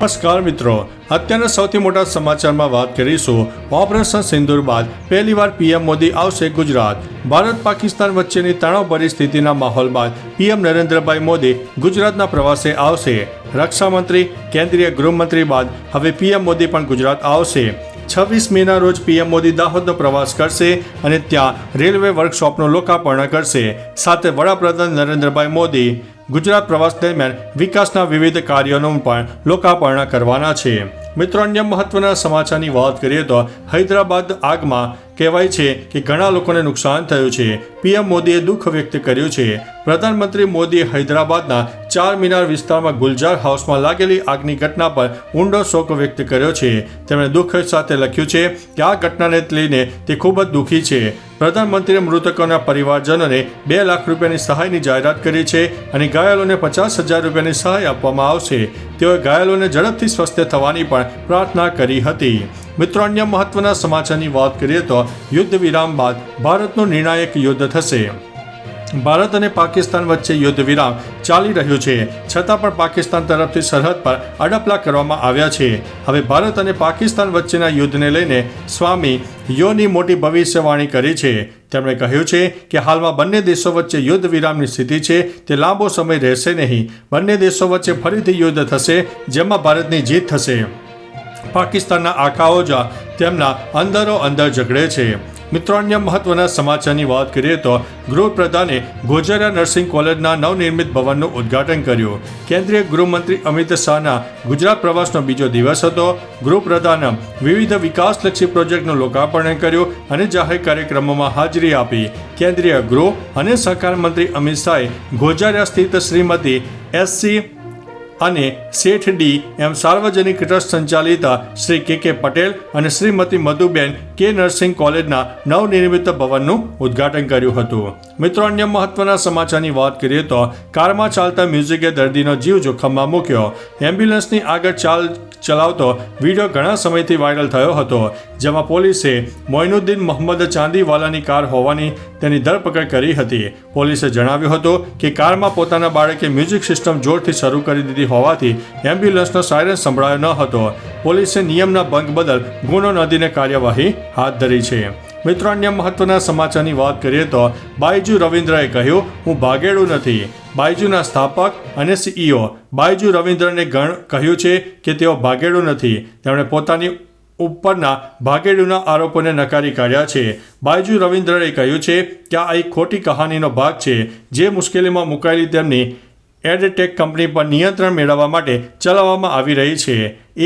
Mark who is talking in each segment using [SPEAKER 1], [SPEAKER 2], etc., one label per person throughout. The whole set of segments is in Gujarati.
[SPEAKER 1] નમસ્કાર મિત્રો, અત્યારના સૌથી મોટા સમાચારમાં વાત કરીશું ઓપરેશન સિંદૂર બાદ પહેલીવાર પીએમ મોદી આવશે ગુજરાત। ભારત પાકિસ્તાન વચ્ચેની તણાવભરી સ્થિતિના માહોલ બાદ પીએમ નરેન્દ્રભાઈ મોદી ગુજરાતના પ્રવાસે આવશે। રક્ષામંત્રી, કેન્દ્રીય ગૃહમંત્રી બાદ હવે પીએમ મોદી પણ ગુજરાત આવશે। 26 મેના રોજ પીએમ મોદી દાહોદનો પ્રવાસ કરશે અને ત્યાં રેલવે વર્કશોપનું લોકાર્પણ કરશે। સાથે વડાપ્રધાન નરેન્દ્રભાઈ મોદી ગુજરાત પ્રવાસ દરમિયાન વિકાસના વિવિધ કાર્યોનું પણ લોકાર્પણ કરવાના છે। મિત્રો, અન્ય મહત્વના સમાચારની વાત કરીએ તો હૈદરાબાદ આગમાં કહેવાય છે કે ઘણા લોકોને નુકસાન થયું છે। પીએમ મોદીએ દુઃખ વ્યક્ત કર્યું છે। પ્રધાનમંત્રી મોદીએ હૈદરાબાદના 4 મીનાર વિસ્તારમાં ગુલજાર હાઉસમાં લાગેલી આગની ઘટના પર ઊંડો શોક વ્યક્ત કર્યો છે। તેમણે દુઃખ સાથે લખ્યું છે કે આ ઘટનાને લઈને તે ખૂબ જ દુઃખી છે। પ્રધાનમંત્રીએ મૃતકોના પરિવારજનોને 2 લાખ રૂપિયાની સહાયની જાહેરાત કરી છે અને ઘાયલોને 50,000 રૂપિયાની સહાય આપવામાં આવશે। તેઓએ ઘાયલોને ઝડપથી સ્વસ્થ થવાની પણ પ્રાર્થના કરી હતી। મિત્રો, અન્ય મહત્વના સમાચારની વાત કરીએ તો યુદ્ધ વિરામ બાદ ભારતનું નિર્ણાયક યુદ્ધ થશે। ભારત અને પાકિસ્તાન વચ્ચે યુદ્ધ વિરામ ચાલી રહ્યું છે, છતાં પણ પાકિસ્તાન તરફથી સરહદ પર અડપલા કરવામાં આવ્યા છે। હવે ભારત અને પાકિસ્તાન વચ્ચેના યુદ્ધને લઈને સ્વામી યોની મોટી ભવિષ્યવાણી કરી છે। તેમણે કહ્યું છે કે હાલમાં બંને દેશો વચ્ચે યુદ્ધ વિરામની સ્થિતિ છે, તે લાંબો સમય રહેશે નહીં। બંને દેશો વચ્ચે ફરીથી યુદ્ધ થશે, જેમાં ભારતની જીત થશે। પાકિસ્તાનના આખાઓ જ તેમના અંદરો અંદર ઝઘડે છે। મિત્રો, અન્ય મહત્વના સમાચારની વાત કરીએ તો ગૃહપ્રધાને ગોઝારા નર્સિંગ કોલેજના નવનિર્મિત ભવનનું ઉદ્ઘાટન કર્યું। કેન્દ્રીય ગૃહમંત્રી અમિત શાહના ગુજરાત પ્રવાસનો બીજો દિવસ હતો। ગૃહપ્રધાને વિવિધ વિકાસલક્ષી પ્રોજેક્ટનું લોકાર્પણ કર્યું અને જાહેર કાર્યક્રમોમાં હાજરી આપી। કેન્દ્રીય ગૃહ અને સહકાર મંત્રી અમિત શાહે ગોઝારા સ્થિત શ્રીમતી એસસી અને શેઠ ડી એમ સાર્વજનિક ટ્રસ્ટ સંચાલિત શ્રી કે પટેલ અને શ્રીમતી મધુબેન કે નર્સિંગ કોલેજના નવનિર્મિત ભવનનું ઉદ્ઘાટન કર્યું હતું। મિત્રો, અન્ય મહત્વના સમાચારની વાત કરીએ તો કારમાં ચાલતા મ્યુઝિકે દર્દીનો જીવ જોખમમાં મૂક્યો। એમ્બ્યુલન્સની આગળ ચલાવતો વિડીયો ઘણા સમયથી વાયરલ થયો હતો, જેમાં પોલીસે મોઇનુદ્દીન મોહમ્મદ ચાંદીવાલાની કાર હોવાની તેની ધરપકડ કરી હતી। પોલીસે જણાવ્યું હતું કે કારમાં પોતાના બાળકે મ્યુઝિક સિસ્ટમ જોરથી શરૂ કરી દીધી હોવાથી એમ્બ્યુલન્સનો સાયરન સંભળાયો ન હતો। પોલીસે નિયમના ભંગ બદલ ગુનો નોંધીને કાર્યવાહી હાથ ધરી છે। મિત્રો, અન્ય મહત્વના સમાચારની વાત કરીએ તો બાયજુ રવિન્દ્રએ કહ્યું, હું ભાગેડુ નથી। બાયજુના સ્થાપક અને સીઈઓ બાયજુ રવિન્દ્રને કહ્યું છે કે તેઓ ભાગેડુ નથી। તેમણે પોતાની ઉપરના ભાગેડુના આરોપોને નકારી કાઢ્યા છે। બાયજુ રવિન્દ્રએ કહ્યું છે કે આ એક ખોટી કહાનીનો ભાગ છે, જે મુશ્કેલીમાં મુકાયેલી તેમની એડટેક કંપની પર નિયંત્રણ મેળવવા માટે ચલાવવામાં આવી રહી છે।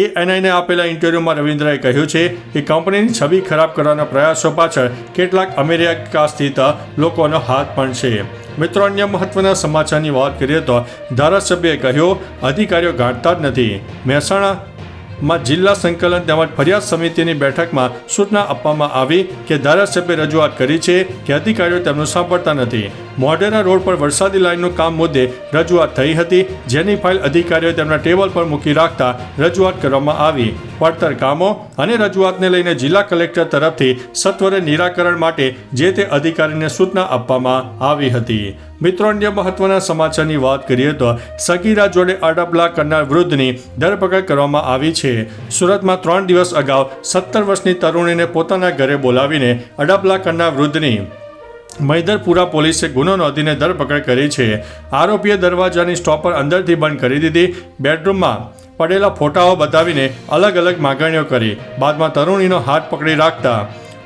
[SPEAKER 1] એએનઆઈને આપેલા ઇન્ટરવ્યૂમાં રવિન્દ્રએ કહ્યું છે કે કંપનીની છબી ખરાબ કરવાના પ્રયાસો પાછળ કેટલાક અમેરિકા સ્થિત લોકોનો હાથ પણ છે। મિત્રો, અન્ય મહત્વના સમાચારની વાત કરીએ તો ધારાસભ્યએ કહ્યું, અધિકારીઓ ગાંઠતા જ નથી। મહેસાણામાં જિલ્લા સંકલન તેમજ ફરિયાદ સમિતિની બેઠકમાં સૂચના આપવામાં આવી કે ધારાસભ્યે રજૂઆત કરી છે કે અધિકારીઓ તેમનું સાંભળતા નથી। મોઢેરા રોડ પર વરસાદી લાઇનનું કામ મુદ્દે રજૂઆત થઈ હતી, જેની ફાઇલ અધિકારીઓએ તેમના ટેબલ પર મૂકી રાખતા રજૂઆત કરવામાં આવી। પડતર કામો અને રજૂઆતને લઈને જિલ્લા કલેક્ટર તરફથી સત્વરે નિરાકરણ માટે જે તે અધિકારીને સૂચના આપવામાં આવી હતી। મિત્રો, અન્ય મહત્વના સમાચારની વાત કરીએ તો સગીરા જોડે અડપલા કરનાર વૃદ્ધની ધરપકડ કરવામાં આવી છે। સુરતમાં 3 દિવસ અગાઉ 17 વર્ષની તરુણીને પોતાના ઘરે બોલાવીને અડપલા કરનાર વૃદ્ધની મૈદરપુરા પોલીસે ગુનો નોંધીને ધરપકડ કરી છે। આરોપીએ દરવાજાની સ્ટોપર અંદરથી બંધ કરી દીધી, બેડરૂમમાં પડેલા ફોટાઓ બતાવીને અલગ અલગ માગણીઓ કરી, બાદમાં તરુણીનો હાથ પકડી રાખતા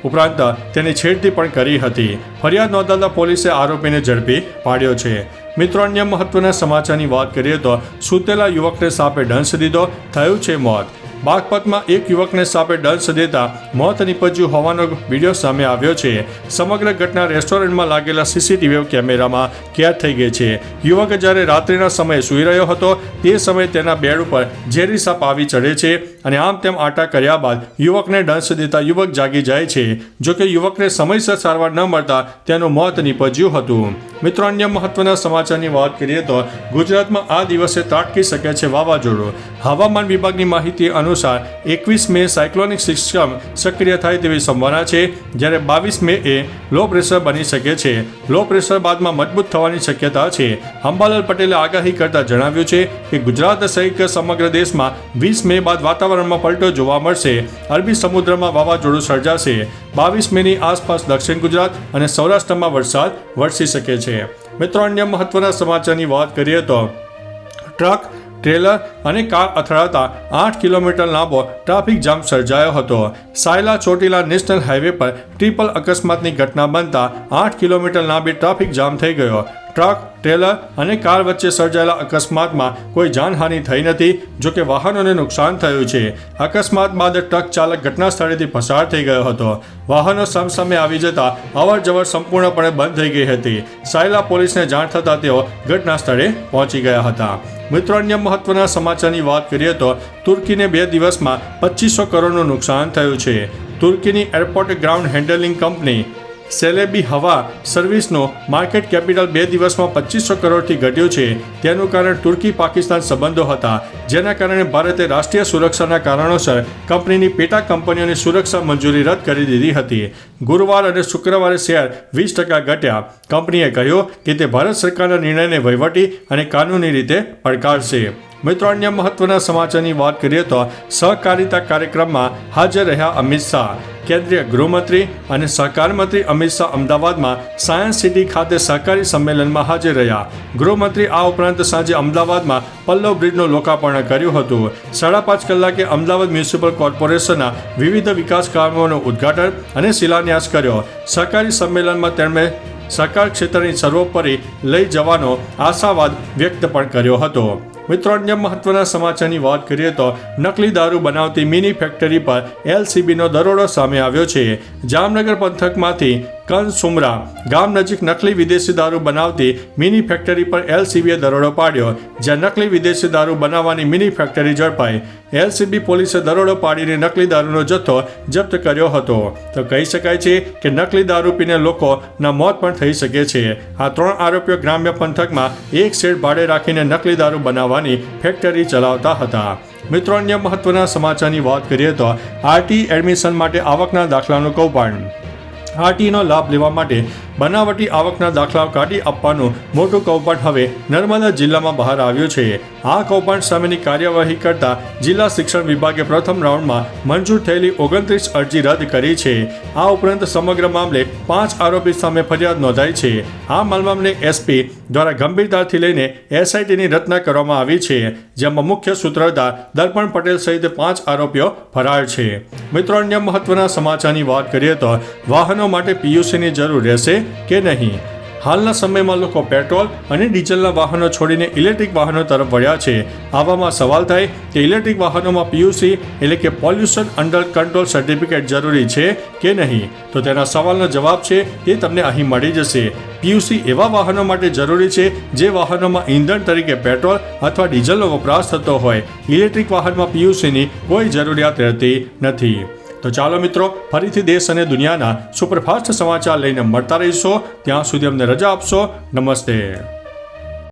[SPEAKER 1] ઉપરાંત તેની છેડતી પણ કરી હતી। ફરિયાદ નોંધાતા પોલીસે આરોપીને ઝડપી પાડ્યો છે। મિત્રો, અન્ય મહત્વના સમાચારની વાત કરીએ તો સૂતેલા યુવકને સાપે દંશ દીધો, થયું છે મોત। બાગપતમાં એક યુવકને સાપે દંશ દેતા મોત નીપજ્યું હોવાનો વિડીયો સામે આવ્યો છે। સમગ્ર ઘટના રેસ્ટોરન્ટમાં લાગેલા સીસીટીવી કેમેરામાં કેદ થઈ ગઈ છે। યુવક જ્યારે રાત્રિના સમયે સૂઈ રહ્યો હતો તે સમયે તેના બેડ ઉપર ઝેરી સાપ આવી ચડે છે અને આમ તેમ આટા કર્યા બાદ યુવકને દંશ દેતા યુવક જાગી જાય છે। જોકે યુવકને સમયસર સારવાર ન મળતા તેનું મોત નીપજ્યું હતું। મિત્રો, અન્ય મહત્વના સમાચારની વાત કરીએ તો ગુજરાતમાં આ દિવસે ત્રાટકી શકે છે વાવાઝોડું। હવામાન વિભાગની માહિતી અનુસાર અનુસાર 21 મે સાયક્લોનિક સિસ્ટમ સક્રિય થાય તેવી સંભાવના છે, જ્યારે 22 મે એ લો પ્રેશર બની શકે છે. લો પ્રેશર બાદમાં મજબૂત થવાની શક્યતા છે. અંબાલાલ પટેલે આગાહી કરતા જણાવ્યું છે કે ગુજરાત સહિત સમગ્ર દેશમાં 20 મે બાદ વાતાવરણમાં પલટો જોવા મળશે. અરબી સમુદ્રમાં વાવાઝોડું સર્જાશે. 22 મેની આસપાસ દક્ષિણ ગુજરાત અને સૌરાષ્ટ્રમાં વરસાદ વરસી શકે છે. મિત્રો, અન્ય મહત્વના સમાચારની વાત કરીએ તો ટ્રક, ટ્રેલર અને કાર અથડાતા 8 કિલોમીટર લાંબો ટ્રાફિક જામ સર્જાયો હતો. સાયલા ચોટીલા નેશનલ હાઈવે પર ટ્રિપલ અકસ્માતની ઘટના બનતા 8 કિલોમીટર લાંબી ટ્રાફિક જામ થઈ ગયો. ટ્રક, ટ્રેલર અને કાર વચ્ચે સર્જાયેલા અકસ્માતમાં કોઈ જાનહાનિ થઈ નથી, જોકે વાહનોને નુકસાન થયું છે. અકસ્માત બાદ ટ્રક ચાલક ઘટના સ્થળેથી પસાર થઈ ગયો હતો. વાહનો સામસામે આવી જતા અવરજવર સંપૂર્ણપણે બંધ થઈ ગઈ હતી. સાયલા પોલીસને જાણ થતાં તેઓ ઘટના સ્થળે પહોંચી ગયા હતા. મિત્રો, અન્ય મહત્વના સમાચારની વાત કરીએ તો તુર્કીને 2 દિવસમાં 2500 કરોડનું નુકસાન થયું છે. તુર્કીની એરપોર્ટ ગ્રાઉન્ડ હેન્ડલિંગ કંપની સેલેબી હવા સર્વિસનું માર્કેટ કેપિટલ 2 દિવસમાં 2500 કરોડથી ઘટ્યું છે. તેનું કારણ તુર્કી પાકિસ્તાન સંબંધો હતા, જેના કારણે ભારતે રાષ્ટ્રીય સુરક્ષાના કારણોસર કંપનીની પેટા કંપનીઓની સુરક્ષા મંજૂરી રદ કરી દીધી હતી. ગુરુવાર અને શુક્રવારે શેર 20% ઘટ્યા. કંપનીએ કહ્યું કે તે ભારત સરકારના નિર્ણયને વહીવટી અને કાનૂની રીતે પડકારશે. મિત્રો, અન્ય મહત્વના સમાચારની વાત કરીએ તો સહકારિતા કાર્યક્રમમાં હાજર રહ્યા અમિત શાહ. કેન્દ્રીય ગૃહમંત્રી અને સહકાર મંત્રી અમિત શાહ અમદાવાદમાં સાયન્સ સિટી ખાતે સહકારી સંમેલનમાં હાજર રહ્યા. ગૃહમંત્રી આ ઉપરાંત સાંજે અમદાવાદમાં પલ્લવ બ્રિજનું લોકાર્પણ કર્યું હતું. 5.5 કલાકે અમદાવાદ મ્યુનિસિપલ કોર્પોરેશનના વિવિધ વિકાસ કામોનું ઉદ્ઘાટન અને શિલાન્યાસ કર્યો. સહકારી સંમેલનમાં તેમણે સહકાર ક્ષેત્રની સર્વોપરી લઈ જવાનો આશાવાદ વ્યક્ત પણ કર્યો હતો. મિત્રો, અન્ય મહત્વના સમાચારની વાત કરીએ તો નકલી દારૂ બનાવતી મિની ફેક્ટરી પર LCBનો દરોડો સામે આવ્યો છે. જામનગર પંથકમાંથી કનસુમરા ગામ નજીક નકલી વિદેશી દારૂ બનાવતી મિની ફેક્ટરી પર LCBએ દરોડો પાડ્યો, જ્યાં નકલી વિદેશી દારૂ બનાવવાની મિની ફેક્ટરી ઝડપાઈ. LCB પોલીસે દરોડો પાડીને નકલી દારૂનો જથ્થો જપ્ત કર્યો હતો. તો કહી શકાય છે કે નકલી દારૂ પીને લોકોના મોત પણ થઈ શકે છે. આ 3 આરોપીઓ ગ્રામ્ય પંથકમાં એક શેડ ભાડે રાખીને નકલી દારૂ બનાવવાની ફેક્ટરી ચલાવતા હતા. મિત્રો, અન્ય મહત્વના સમાચારની વાત કરીએ તો RT એડમિશન માટે આવકના દાખલાનું કૌભાંડ. RTનો લાભ લેવા માટે બનાવટી આવકના દાખલાઓ કાઢી આપવાનું મોટું કૌભાંડ હવે નર્મદા જિલ્લામાં બહાર આવ્યું છે. આ કૌભાંડ સામેની કાર્યવાહી કરતા જિલ્લા શિક્ષણ વિભાગે પ્રથમ રાઉન્ડમાં મંજૂર થયેલી 29 અરજી રદ કરી છે. આ ઉપરાંત સમગ્ર મામલે 5 આરોપી સામે ફરિયાદ નોંધાઈ છે. આ મામલે SP દ્વારા ગંભીરતાથી લઈને SITની રચના કરવામાં આવી છે, જેમાં મુખ્ય સૂત્રધાર દર્પણ પટેલ સહિત 5 આરોપીઓ ફરાર છે. મિત્રો, અન્ય મહત્વના સમાચારની વાત કરીએ તો વાહનો માટે PUCની જરૂર રહેશે કે નહીં. હાલના સમયમાં લોકો પેટ્રોલ અને ડીઝલના વાહનો છોડીને ઇલેક્ટ્રિક વાહનો તરફ વળ્યા છે. આવામાં સવાલ થાય કે ઇલેક્ટ્રિક વાહનોમાં PUC એટલે કે પોલ્યુશન અંડર કંટ્રોલ સર્ટિફિકેટ જરૂરી છે કે નહીં. તો તેના સવાલનો જવાબ છે એ તમને અહીં મળી જશે. PUC એવા વાહનો માટે જરૂરી છે જે વાહનોમાં ઇંધણ તરીકે પેટ્રોલ અથવા ડીઝલનો વપરાશ થતો હોય. ઇલેક્ટ્રિક વાહનમાં PUCની કોઈ જરૂરિયાત રહેતી નથી. તો ચાલો મિત્રો, ફરીથી દેશ અને દુનિયાના સુપરફાસ્ટ સમાચાર લઈને મળતા રહીશો. ત્યાં સુધી અમને રજા આપશો. નમસ્તે.